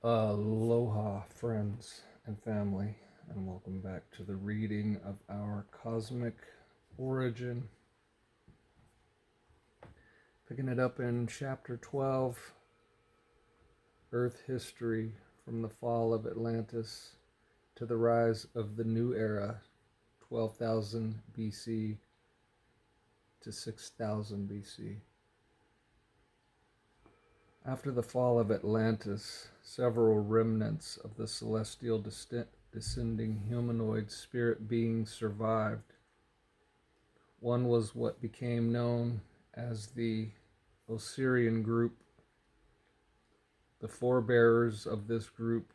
Aloha, friends and family, and welcome back to the reading of our cosmic origin. Picking it up in chapter 12, Earth history from the fall of Atlantis to the rise of the new era, 12,000 BC to 6,000 BC. After the fall of Atlantis, several remnants of the celestial descending humanoid spirit beings survived. One was what became known as the Osirian group. The forebearers of this group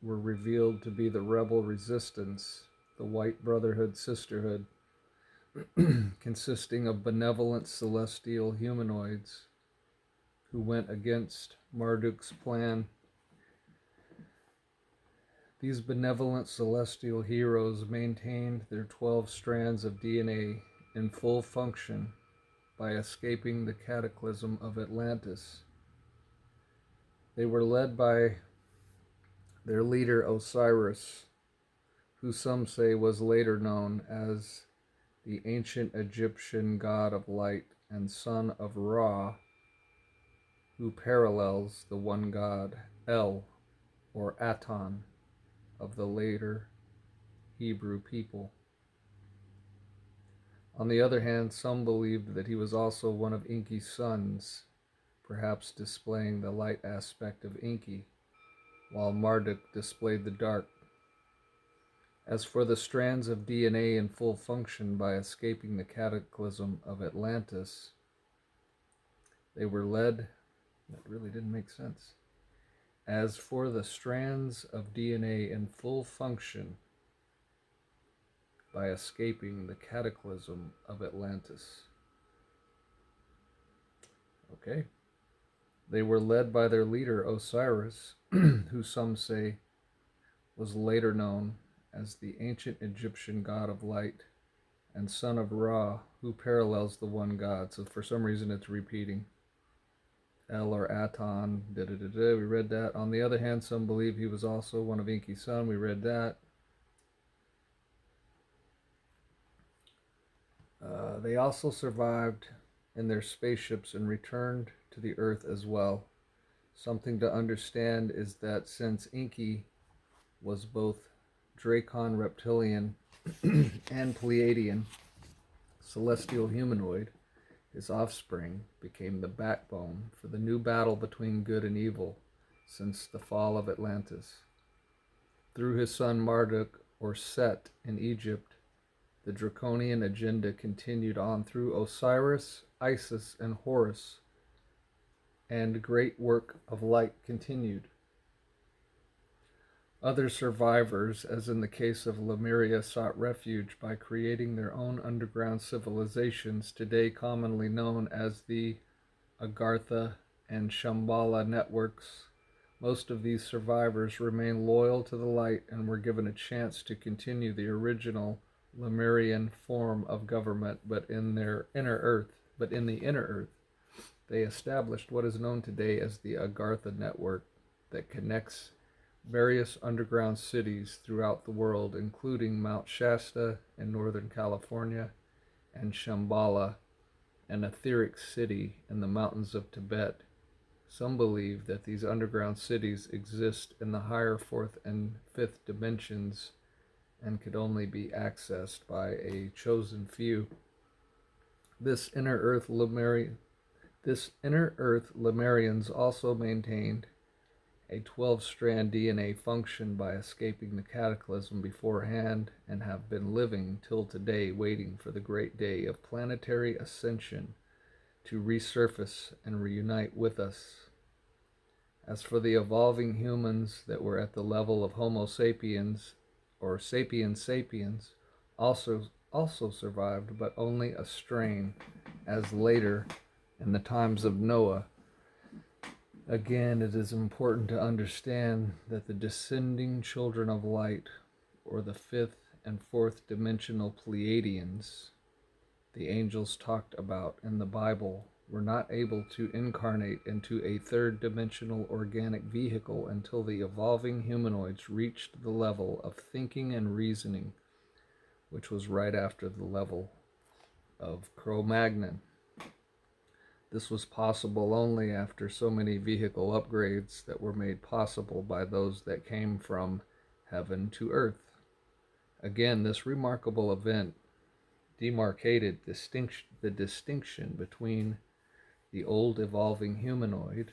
were revealed to be the rebel resistance, the White Brotherhood Sisterhood, consisting of benevolent celestial humanoids who went against Marduk's plan. These benevolent celestial heroes maintained their 12 strands of DNA in full function by escaping the cataclysm of Atlantis. They were led by their leader Osiris, who some say was later known as the ancient Egyptian god of light and son of Ra, who parallels the one god El, or Aton, of the later Hebrew people. On the other hand, some believed that he was also one of Enki's sons, perhaps displaying the light aspect of Enki, while Marduk displayed the dark. As for the strands of DNA in full function by escaping the cataclysm of Atlantis, they were led. That really didn't make sense. As for the strands of DNA in full function by escaping the cataclysm of Atlantis. Okay. They were led by their leader Osiris, who some say was later known as the ancient Egyptian god of light and son of Ra, who parallels the one god. So for some reason it's repeating. El or Aton, we read that. On the other hand, some believe he was also one of Enki's sons. We read that. They also survived in their spaceships and returned to the Earth as well. Something to understand is that since Enki was both Dracon reptilian and Pleiadian celestial humanoid, his offspring became the backbone for the new battle between good and evil since the fall of Atlantis. Through his son Marduk, or Set, in Egypt, the draconian agenda continued on through Osiris, Isis, and Horus, and great work of light continued. Other survivors, as in the case of Lemuria, sought refuge by creating their own underground civilizations, today commonly known as the Agartha and Shambhala networks. Most of these survivors remain loyal to the light and were given a chance to continue the original Lemurian form of government, but in the inner earth, they established what is known today as the Agartha network that connects various underground cities throughout the world, including Mount Shasta in Northern California and Shambhala, an etheric city in the mountains of Tibet. Some believe that these underground cities exist in the higher fourth and fifth dimensions and could only be accessed by a chosen few. This inner earth Lemurians also maintained a 12-strand DNA function by escaping the cataclysm beforehand and have been living till today waiting for the great day of planetary ascension to resurface and reunite with us. As for the evolving humans that were at the level of Homo sapiens or sapiens sapiens, also survived, but only a strain, as later in the times of Noah. Again, it is important to understand that the descending children of light, or the fifth and fourth dimensional Pleiadians, the angels talked about in the Bible, were not able to incarnate into a third-dimensional organic vehicle until the evolving humanoids reached the level of thinking and reasoning, which was right after the level of Cro-Magnon. This was possible only after so many vehicle upgrades that were made possible by those that came from heaven to earth. Again, this remarkable event demarcated the distinction between the old evolving humanoid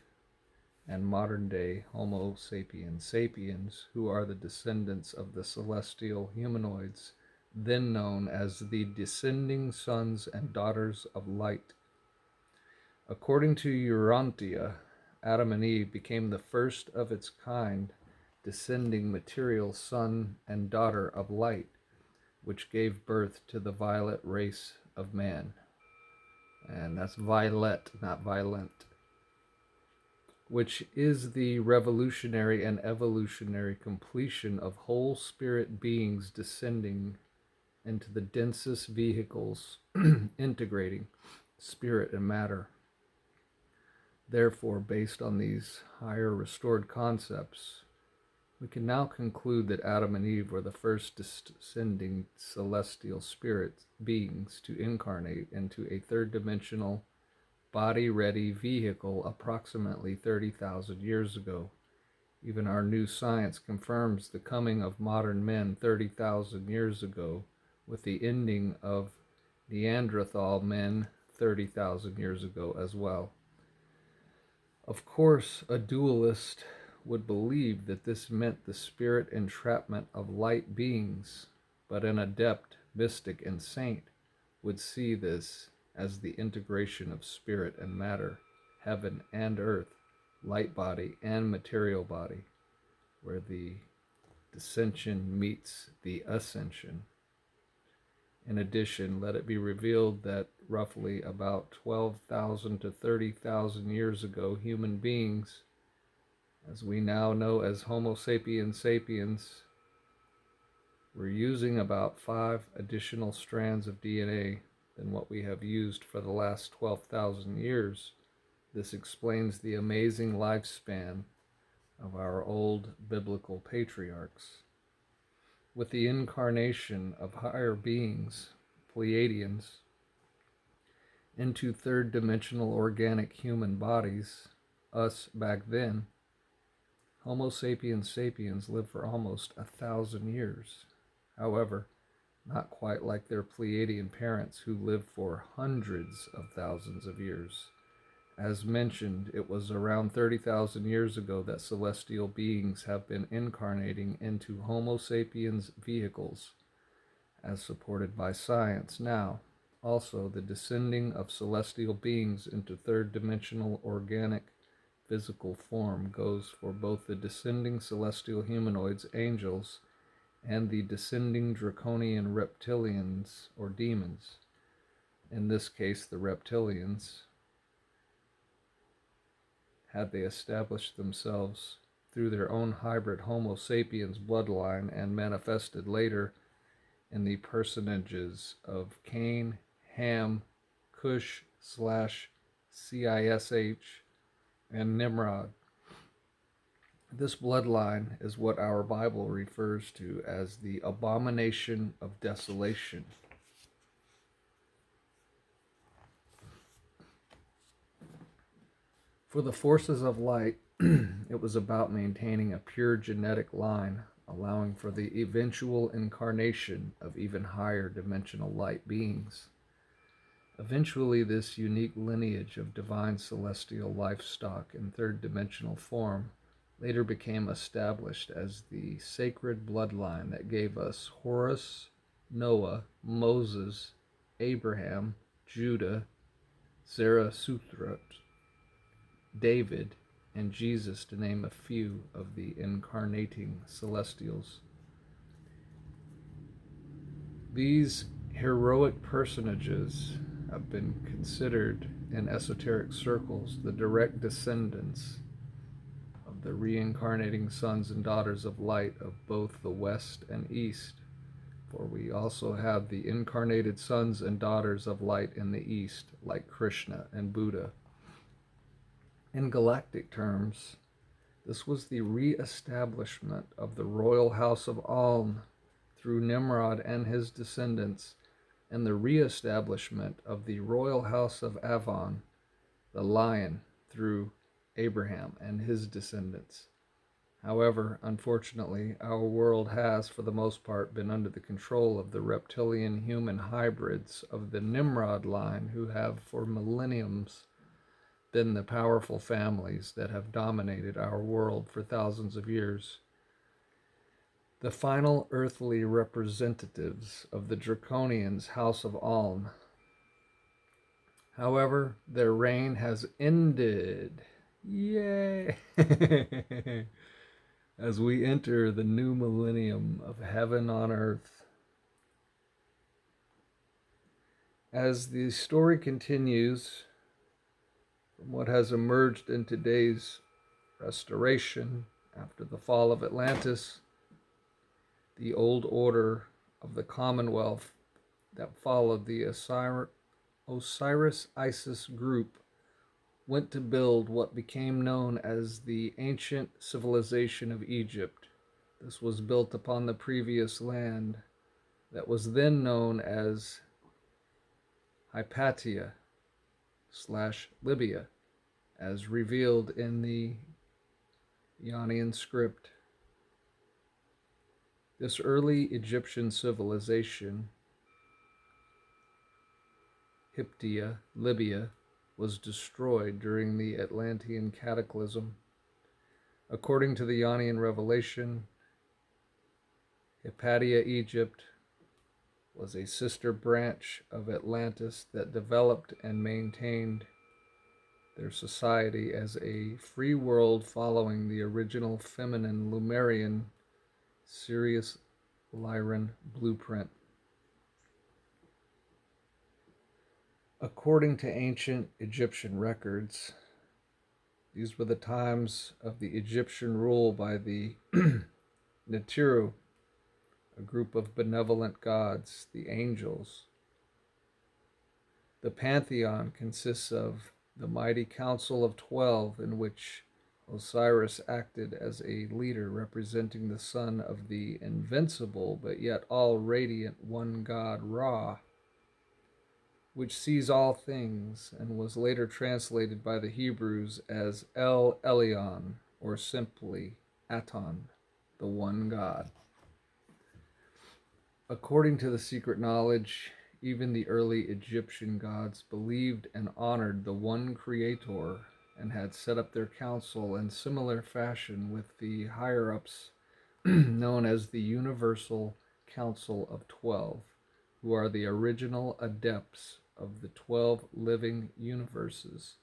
and modern-day Homo sapiens sapiens, who are the descendants of the celestial humanoids, then known as the descending sons and daughters of light. According to Urantia, Adam and Eve became the first of its kind descending material son and daughter of light, which gave birth to the violet race of man. And that's violet, not violent. Which is the revolutionary and evolutionary completion of whole spirit beings descending into the densest vehicles, integrating spirit and matter. Therefore, based on these higher restored concepts, we can now conclude that Adam and Eve were the first descending celestial spirit beings to incarnate into a third-dimensional, body-ready vehicle approximately 30,000 years ago. Even our new science confirms the coming of modern men 30,000 years ago, with the ending of Neanderthal men 30,000 years ago as well. Of course, a dualist would believe that this meant the spirit entrapment of light beings, but an adept, mystic, and saint would see this as the integration of spirit and matter, heaven and earth, light body and material body, where the descension meets the ascension. In addition, let it be revealed that roughly about 12,000 to 30,000 years ago, human beings, as we now know as Homo sapiens sapiens, we're using about 5 additional strands of DNA than what we have used for the last 12,000 years. This explains the amazing lifespan of our old biblical patriarchs. With the incarnation of higher beings, Poehladians, into third-dimensional organic human bodies, us back then, Homo sapiens sapiens lived for almost 1,000 years. However, not quite like their Pleiadian parents who lived for hundreds of thousands of years. As mentioned, it was around 30,000 years ago that celestial beings have been incarnating into Homo sapiens vehicles, as supported by science now. Also, the descending of celestial beings into third-dimensional organic physical form goes for both the descending celestial humanoids, angels, and the descending draconian reptilians or demons. In this case, the reptilians, had they established themselves through their own hybrid Homo sapiens bloodline and manifested later in the personages of Cain, Ham, Cush/Cish, and Nimrod. This bloodline is what our Bible refers to as the abomination of desolation. For the forces of light, it was about maintaining a pure genetic line, allowing for the eventual incarnation of even higher dimensional light beings. Eventually, this unique lineage of divine celestial livestock in third-dimensional form later became established as the sacred bloodline that gave us Horus, Noah, Moses, Abraham, Judah, Zarathustra, David, and Jesus, to name a few of the incarnating celestials. These heroic personages have been considered in esoteric circles the direct descendants of the reincarnating sons and daughters of light of both the West and East, For we also have the incarnated sons and daughters of light in the East, like Krishna and Buddha. In galactic terms, this was the re-establishment of the royal house of Aln through Nimrod and his descendants, and the re-establishment of the royal house of Avon, the lion, through Abraham and his descendants. However, unfortunately, our world has, for the most part, been under the control of the reptilian-human hybrids of the Nimrod line, who have, for millenniums, been the powerful families that have dominated our world for thousands of years. The final earthly representatives of the Draconians' House of Aln. However, their reign has ended. Yay! As we enter the new millennium of heaven on earth. As the story continues, from what has emerged in today's restoration after the fall of Atlantis, the old order of the Commonwealth that followed the Osiris-Isis group went to build what became known as the ancient civilization of Egypt. This was built upon the previous land that was then known as Hypatia/Libya, as revealed in the Ionian script. This early Egyptian civilization, Hypatia, Libya, was destroyed during the Atlantean cataclysm. According to the Ionian revelation, Hypatia, Egypt, was a sister branch of Atlantis that developed and maintained their society as a free world following the original feminine Lemurian Sirius Lyran blueprint. According to ancient Egyptian records, these were the times of the Egyptian rule by the Netiru, a group of benevolent gods, the angels. The pantheon consists of the mighty Council of 12, in which Osiris acted as a leader representing the son of the invincible but yet all-radiant one god Ra, which sees all things and was later translated by the Hebrews as El Elyon, or simply Aton, the one God. According to the secret knowledge, even the early Egyptian gods believed and honored the one Creator and had set up their council in similar fashion with the higher-ups known as the Universal Council of 12, who are the original adepts of the 12 living universes,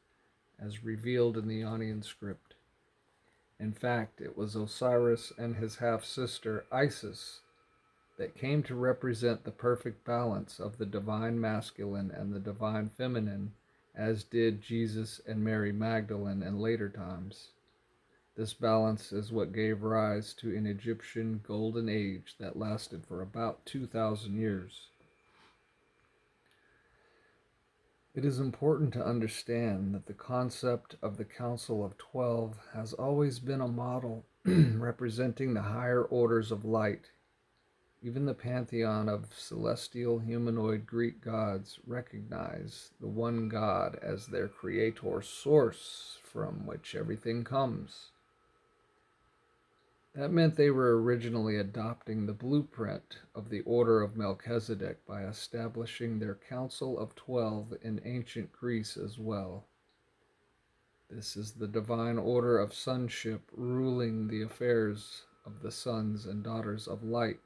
as revealed in the Ionian script. In fact, it was Osiris and his half-sister Isis that came to represent the perfect balance of the divine masculine and the divine feminine, as did Jesus and Mary Magdalene in later times. This balance is what gave rise to an Egyptian golden age that lasted for about 2,000 years. It is important to understand that the concept of the Council of 12 has always been a model representing the higher orders of light. Even the pantheon of celestial humanoid Greek gods recognize the one God as their creator source from which everything comes. That meant they were originally adopting the blueprint of the Order of Melchizedek by establishing their Council of 12 in ancient Greece as well. This is the divine order of sonship ruling the affairs of the sons and daughters of light,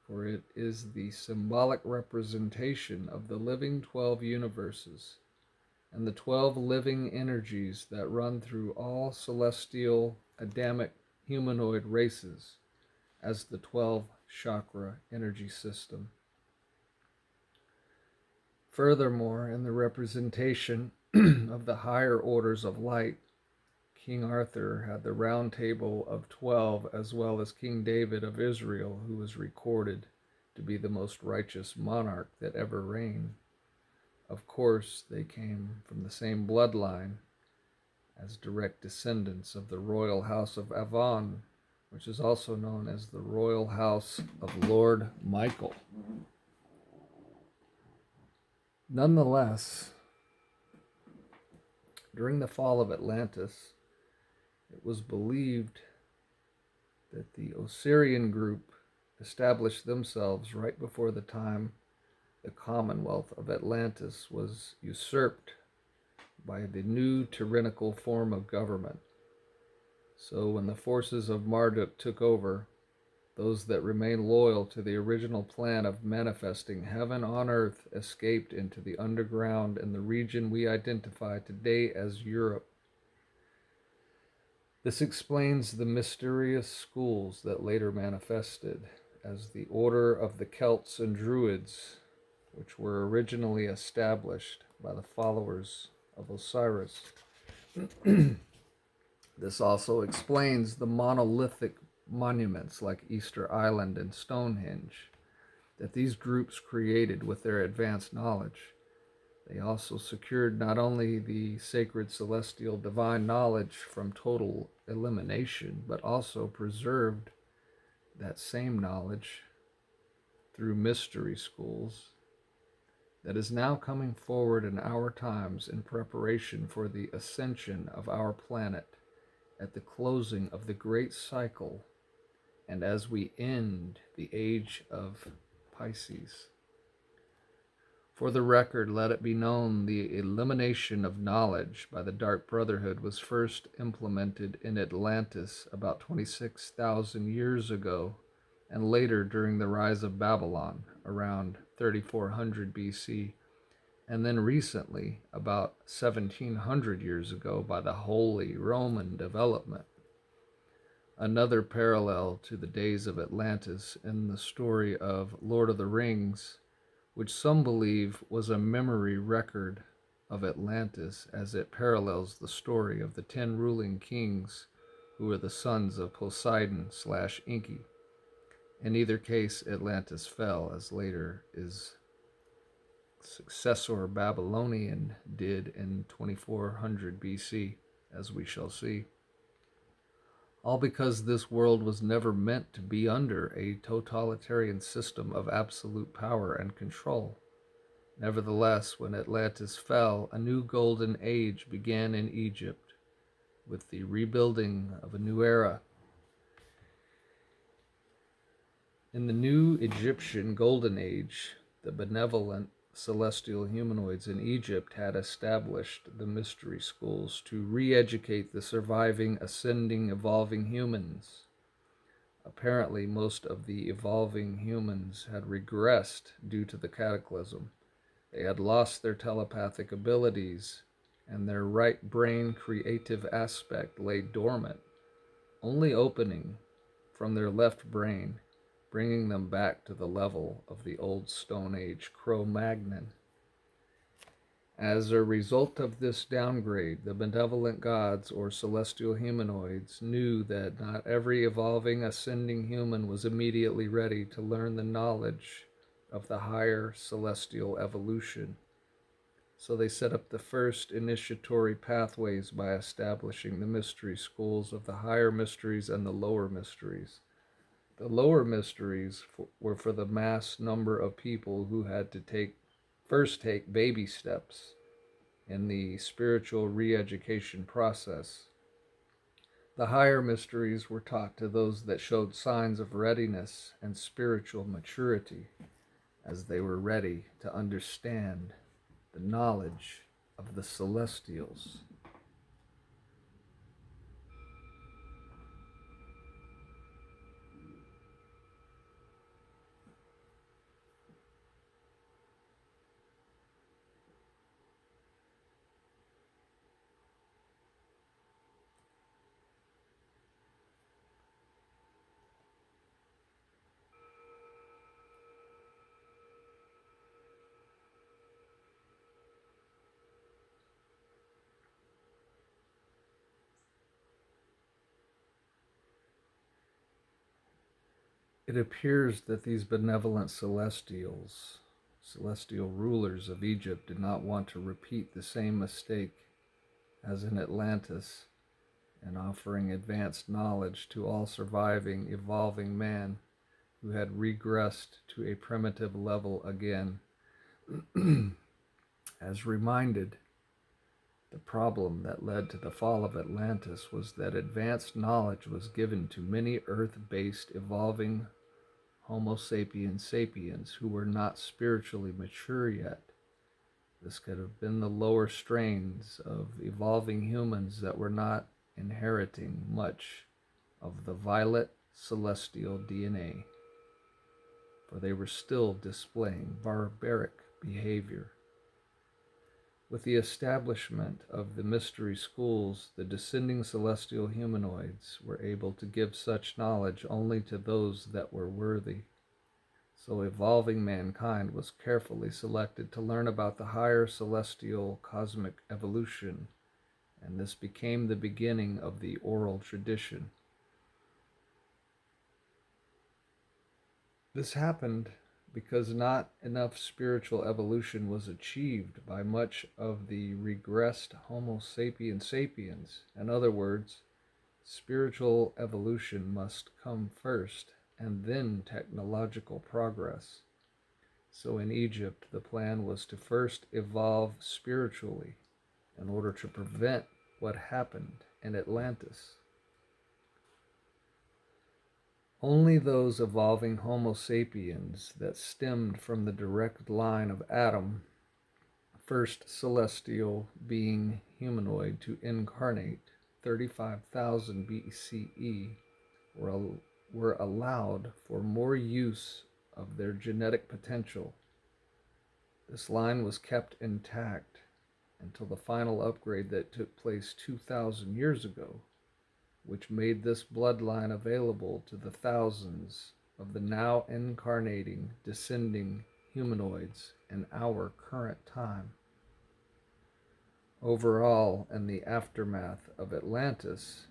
for it is the symbolic representation of the living 12 universes and the 12 living energies that run through all celestial Adamic humanoid races as the 12 chakra energy system. Furthermore, in the representation of the higher orders of light, King Arthur had the round table of 12, as well as King David of Israel, who was recorded to be the most righteous monarch that ever reigned. Of course, they came from the same bloodline as direct descendants of the royal house of Avon, which is also known as the royal house of Lord Michael. Nonetheless, during the fall of Atlantis, it was believed that the Osirian group established themselves right before the time the Commonwealth of Atlantis was usurped by the new tyrannical form of government. So when the forces of Marduk took over, those that remained loyal to the original plan of manifesting heaven on earth escaped into the underground in the region we identify today as Europe. This explains the mysterious schools that later manifested as the Order of the Celts and Druids, which were originally established by the followers of Osiris. This also explains the monolithic monuments like Easter Island and Stonehenge that these groups created with their advanced knowledge. They also secured not only the sacred celestial divine knowledge from total elimination, but also preserved that same knowledge through mystery schools that is now coming forward in our times in preparation for the ascension of our planet at the closing of the great cycle and as we end the age of Pisces. For the record, let it be known the elimination of knowledge by the Dark Brotherhood was first implemented in Atlantis about 26,000 years ago, and later during the rise of Babylon around 3400 BC, and then recently, about 1700 years ago, by the Holy Roman development. Another parallel to the days of Atlantis in the story of Lord of the Rings, which some believe was a memory record of Atlantis as it parallels the story of the 10 ruling kings who were the sons of Poseidon/Enki. In either case, Atlantis fell, as later his successor Babylonian did in 2400 BC, as we shall see. All because this world was never meant to be under a totalitarian system of absolute power and control. Nevertheless, when Atlantis fell, a new golden age began in Egypt, with the rebuilding of a new era. In the new Egyptian golden age, the benevolent celestial humanoids in Egypt had established the mystery schools to re-educate the surviving, ascending, evolving humans. Apparently, most of the evolving humans had regressed due to the cataclysm. They had lost their telepathic abilities, and their right brain creative aspect lay dormant, only opening from their left brain, bringing them back to the level of the old Stone Age Cro-Magnon. As a result of this downgrade, the benevolent gods or celestial humanoids knew that not every evolving, ascending human was immediately ready to learn the knowledge of the higher celestial evolution. So they set up the first initiatory pathways by establishing the mystery schools of the higher mysteries and the lower mysteries. The lower mysteries were for the mass number of people who had to first take baby steps in the spiritual re-education process. The higher mysteries were taught to those that showed signs of readiness and spiritual maturity, as they were ready to understand the knowledge of the celestials. It appears that these benevolent celestial rulers of Egypt did not want to repeat the same mistake as in Atlantis in offering advanced knowledge to all surviving, evolving man who had regressed to a primitive level again. As reminded, the problem that led to the fall of Atlantis was that advanced knowledge was given to many Earth-based evolving Homo sapiens sapiens who were not spiritually mature yet. This could have been the lower strains of evolving humans that were not inheriting much of the violet celestial DNA, for they were still displaying barbaric behavior. With the establishment of the mystery schools, the descending celestial humanoids were able to give such knowledge only to those that were worthy. So evolving mankind was carefully selected to learn about the higher celestial cosmic evolution, and this became the beginning of the oral tradition. This happened because not enough spiritual evolution was achieved by much of the regressed Homo sapiens sapiens. In other words, spiritual evolution must come first, and then technological progress. So in Egypt, the plan was to first evolve spiritually in order to prevent what happened in Atlantis. Only those evolving Homo sapiens that stemmed from the direct line of Adam, first celestial being humanoid to incarnate 35,000 BCE, were allowed for more use of their genetic potential. This line was kept intact until the final upgrade that took place 2,000 years ago, which made this bloodline available to the thousands of the now incarnating, descending humanoids in our current time. Overall, in the aftermath of Atlantis,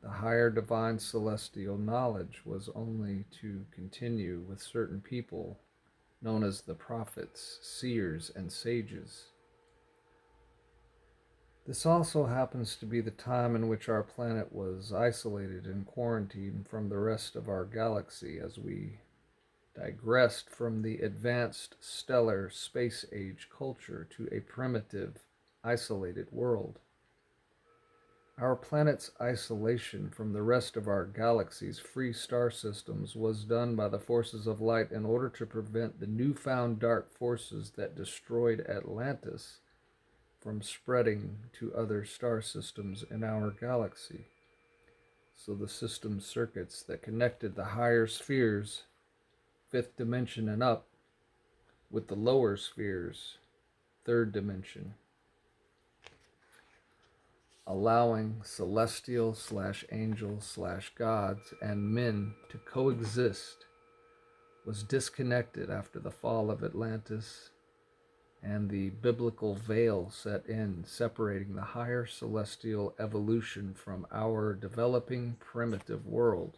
the higher divine celestial knowledge was only to continue with certain people known as the prophets, seers, and sages. This also happens to be the time in which our planet was isolated and quarantined from the rest of our galaxy as we digressed from the advanced stellar space age culture to a primitive, isolated world. Our planet's isolation from the rest of our galaxy's free star systems was done by the forces of light in order to prevent the newfound dark forces that destroyed Atlantis from spreading to other star systems in our galaxy. So the system circuits that connected the higher spheres, fifth dimension and up, with the lower spheres, third dimension, allowing celestial/angels/gods and men to coexist, was disconnected after the fall of Atlantis, and the biblical veil set in, separating the higher celestial evolution from our developing primitive world.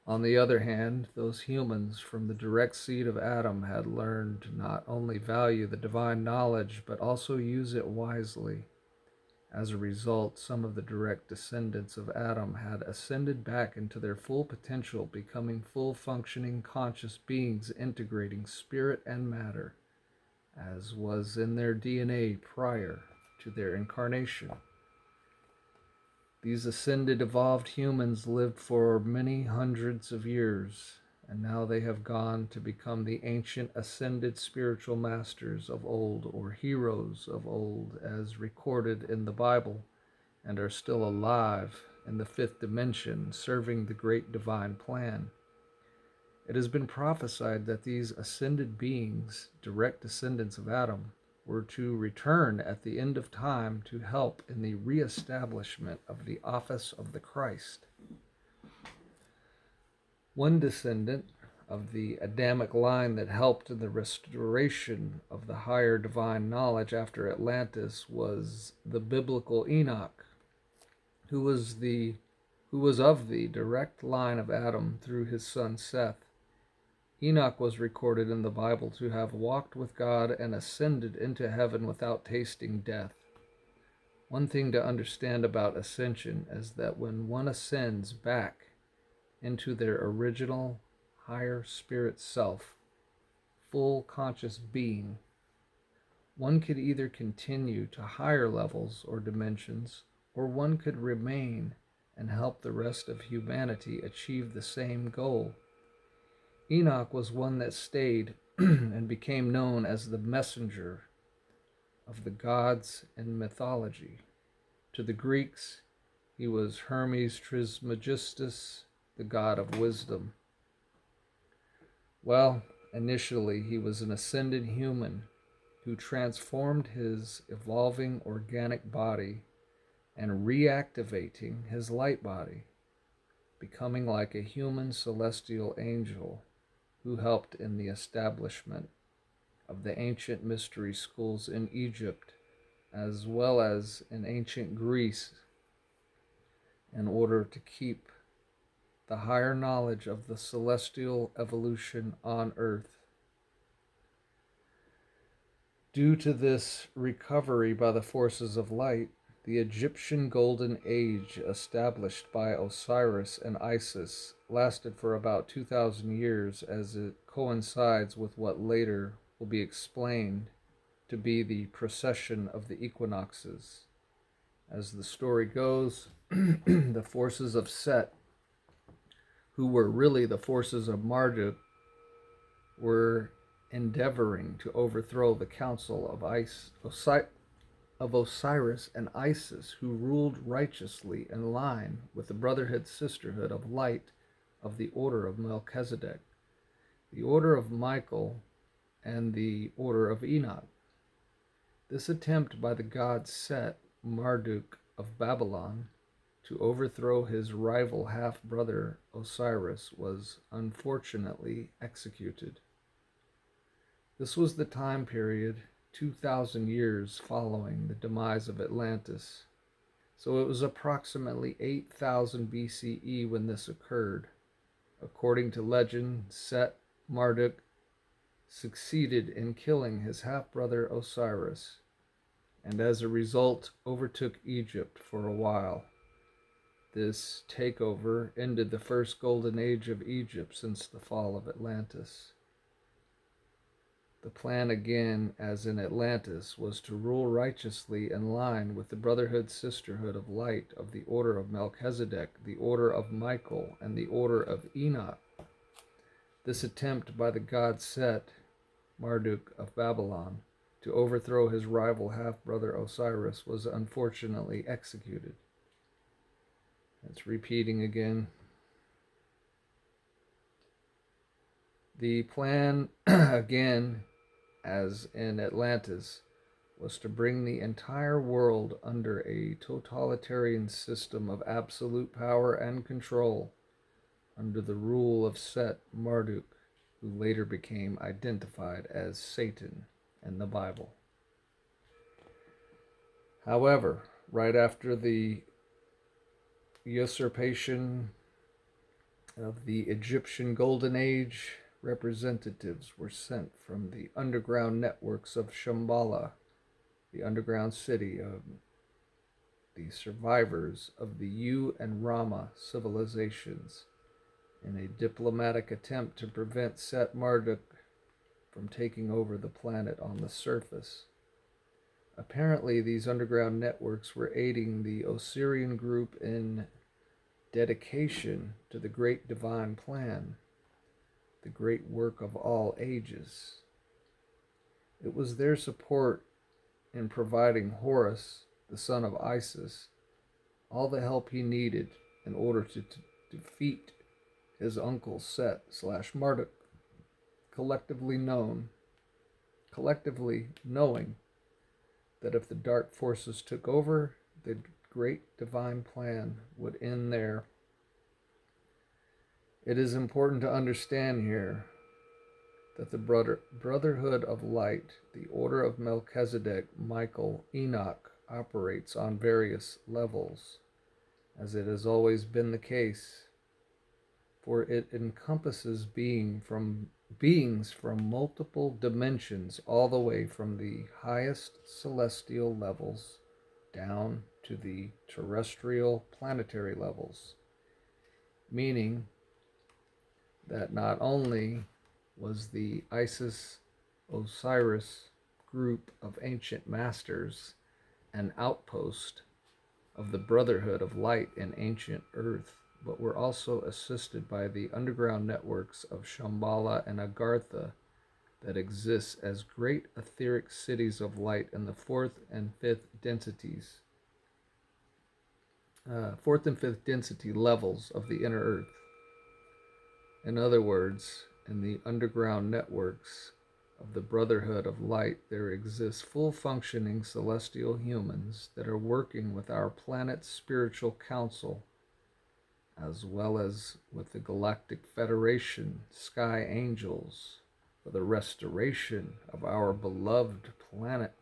On the other hand, those humans from the direct seed of Adam had learned to not only value the divine knowledge, but also use it wisely. As a result, some of the direct descendants of Adam had ascended back into their full potential, becoming full-functioning conscious beings integrating spirit and matter, as was in their DNA prior to their incarnation. These ascended evolved humans lived for many hundreds of years, and now they have gone to become the ancient ascended spiritual masters of old, or heroes of old, as recorded in the Bible, and are still alive in the fifth dimension, serving the great divine plan. It has been prophesied that these ascended beings, direct descendants of Adam, were to return at the end of time to help in the reestablishment of the office of the Christ. One descendant of the Adamic line that helped in the restoration of the higher divine knowledge after Atlantis was the biblical Enoch, who was the who was of the direct line of Adam through his son Seth. Enoch was recorded in the Bible to have walked with God and ascended into heaven without tasting death. One thing to understand about ascension is that when one ascends back into their original higher spirit self, full conscious being, one could either continue to higher levels or dimensions, or one could remain and help the rest of humanity achieve the same goal. Enoch was one that stayed and became known as the messenger of the gods in mythology. To the Greeks, he was Hermes Trismegistus, the god of wisdom. Well, initially he was an ascended human who transformed his evolving organic body and reactivating his light body, becoming like a human celestial angel who helped in the establishment of the ancient mystery schools in Egypt as well as in ancient Greece in order to keep the higher knowledge of the celestial evolution on earth. Due to this recovery by the forces of light, the Egyptian Golden Age established by Osiris and Isis lasted for about 2,000 years, as it coincides with what later will be explained to be the precession of the equinoxes. As the story goes, the forces of Set, who were really the forces of Marduk, were endeavoring to overthrow the council of Osiris and Isis, who ruled righteously in line with the brotherhood sisterhood of light of the order of Melchizedek, the order of Michael, and the order of Enoch. This attempt by the god Set, Marduk of Babylon, to overthrow his rival half-brother Osiris was unfortunately executed. This was the time period 2,000 years following the demise of Atlantis, so it was approximately 8,000 BCE when this occurred. According to legend, Set, Marduk, succeeded in killing his half-brother Osiris, and as a result overtook Egypt for a while. This takeover ended the first golden age of Egypt since the fall of Atlantis. The plan, again as in Atlantis, was to rule righteously in line with the brotherhood sisterhood of light of the order of Melchizedek, the order of Michael, and the order of Enoch. This attempt by the god Set, Marduk of Babylon, to overthrow his rival half-brother Osiris was unfortunately executed. It's repeating again. The plan, again, as in Atlantis, was to bring the entire world under a totalitarian system of absolute power and control under the rule of Set, Marduk, who later became identified as Satan in the Bible. However, right after the usurpation of the Egyptian Golden Age, representatives were sent from the underground networks of Shambhala, the underground city of the survivors of the Yu and Rama civilizations, in a diplomatic attempt to prevent Set Marduk from taking over the planet on the surface. Apparently, these underground networks were aiding the Osirian group in dedication to the great divine plan, the great work of all ages. It was their support in providing Horus, the son of Isis, all the help he needed in order to defeat his uncle Set / Marduk, collectively knowing that if the dark forces took over, the great divine plan would end there. It is important to understand here that the Brotherhood of Light, the Order of Melchizedek, Michael, Enoch, operates on various levels, as it has always been the case, for it encompasses beings from multiple dimensions, all the way from the highest celestial levels down to the terrestrial planetary levels, meaning that not only was the Isis Osiris group of ancient masters an outpost of the Brotherhood of Light in ancient Earth, but were also assisted by the underground networks of Shambhala and Agartha that exist as great etheric cities of light in the fourth and fifth density levels of the inner Earth. In other words, in the underground networks of the Brotherhood of Light, there exist full functioning celestial humans that are working with our planet's spiritual council, as well as with the Galactic Federation Sky Angels, for the restoration of our beloved planet.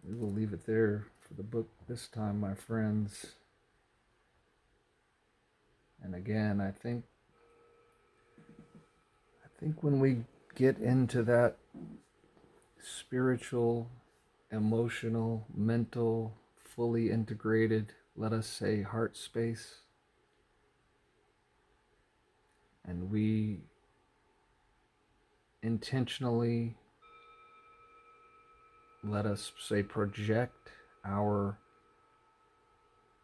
We will leave it there for the book this time, my friends. And again, I think when we get into that spiritual, emotional, mental, fully integrated, let us say, heart space, and we intentionally, let us say, project our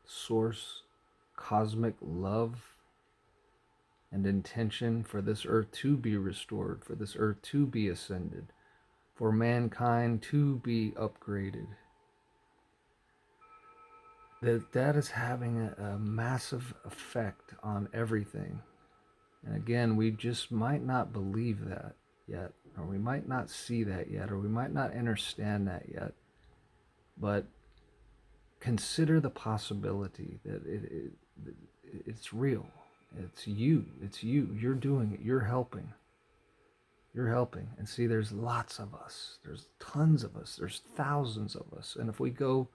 source, cosmic love and intention for this earth to be restored, for this earth to be ascended, for mankind to be upgraded, that is having a massive effect on everything. And again, we just might not believe that yet, or we might not see that yet, or we might not understand that yet. But consider the possibility that it's real. It's you. You're doing it. You're helping. And see, there's lots of us. There's tons of us. There's thousands of us. And if we go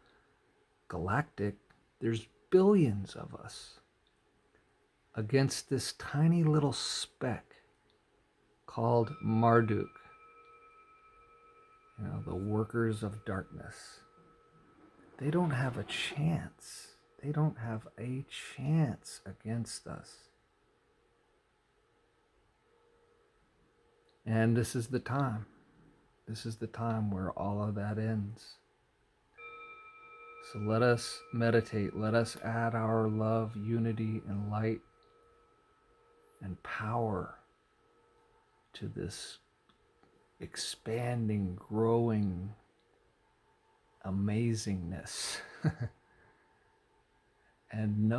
galactic, there's billions of us against this tiny little speck called Marduk. The workers of darkness. They don't have a chance. They don't have a chance against us. And this is the time. This is the time where all of that ends. So let us meditate. Let us add our love, unity, and light and power to this expanding, growing amazingness. And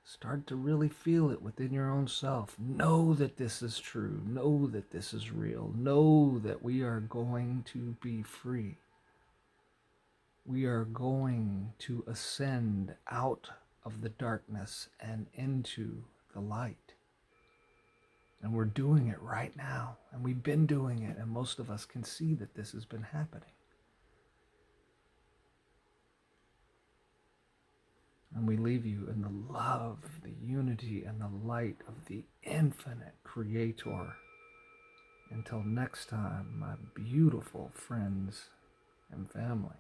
start to really feel it within your own self. Know that this is true. Know that this is real. Know that we are going to be free. We are going to ascend out of the darkness and into the light. And we're doing it right now. And we've been doing it. And most of us can see that this has been happening. And we leave you in the love, the unity, and the light of the infinite Creator. Until next time, my beautiful friends and family.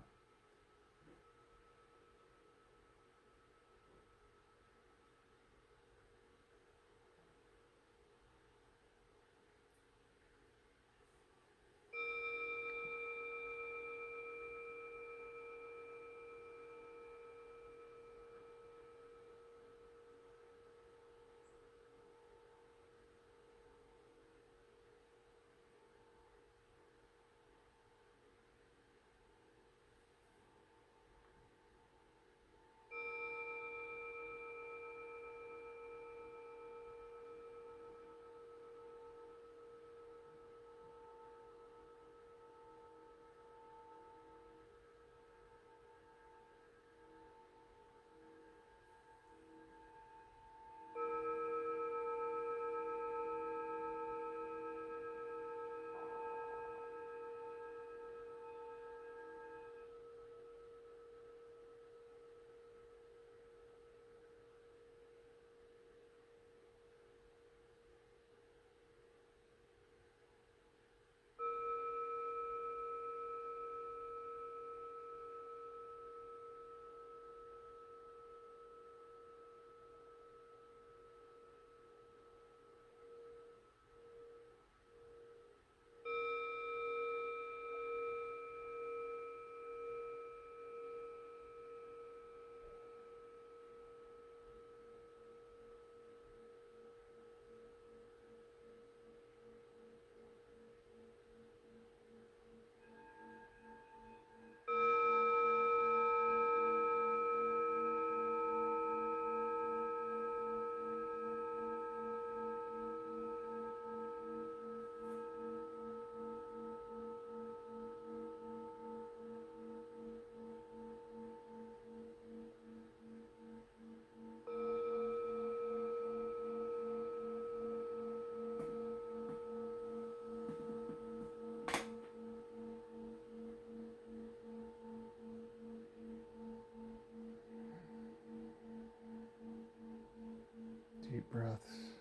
breaths.